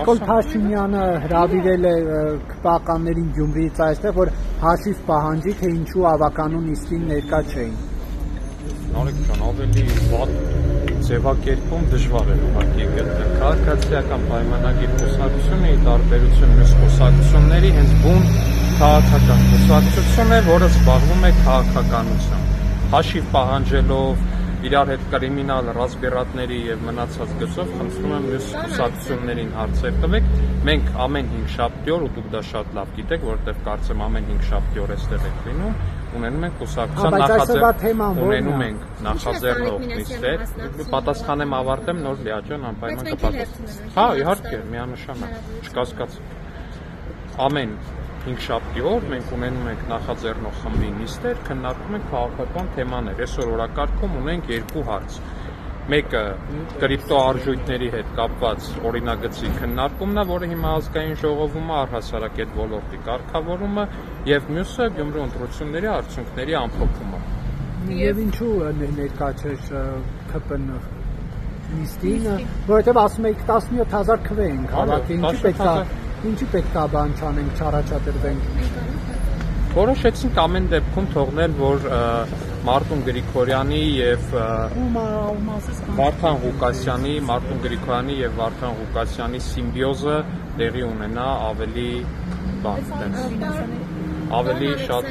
Նիկոլ Փաշինյանը հրավիրել է քպականներին Գյումրիից այստեղ, որ հաշիվ պահանջի, թե ինչու ավականուն նիստին ներկա չէին։ Նարեկ ջան, ավելի վատ ձևակերպում դժվար է ուղղակի գտնել։ Քաղաքացիական պայմանագիր կուսակցությունը ի տարբերություն մյուս կուսակցությունների հենց բուն քաղաքական կուսակցություն է, որը զբաղվում է քաղաքականությամբ։ Հաշիվ պահանջելով իրար հետ կրիմինալ ռազմբեռատների եւ մնացած գծով խնդրում եմ մյուս կուսակցություններին հարցեր տվեք։ Մենք ամեն 5 շաբթի օր, ու դուք դա շատ լավ գիտեք, որովհետեւ կարծեմ ամեն 5 շաբթի օր էստեղ եք լինում, ունենում ենք կուսակցության ունենում ենք նախաձեռնող նիստեր։ Պատասխանեմ ավարտեմ, նոր լիաճան անպայման կպատասխանեմ։ Հա, իհարկե, միանշանակ, չկասկածեք։ Ամեն 5 շաբթի օր մենք ունենում ենք նախաձեռնող խմբի նիստեր, քննարկում ենք քաղաքական թեմաներ։ Այսօր օրակարգում ունենք 2 հարց։ Մեկը կրիպտոարժույթների հետ կապված օրինագծի քննարկումն է, որը հիմա ազգային ժողովում է, առհասարակ այդ ոլորտի կարգավորումը, եւ մյուսը Գյումրու ընտրությունների արդյունքների ամփոփումը։ Եվ ինչու ներկա չէր ԿՊՆ նիստին, որովհետեւ ասում եք 17000 քվե են քաղաքի, ինչի պետք է բան չանենք, չառաջադրվենք։ Որոշեցինք ամեն դեպքում թողնել, որ Մարտուն Գրիգորյանի եւ Վարդան Ղուկասյանի սիմբիոզը տեղի ունենա ավելի շատ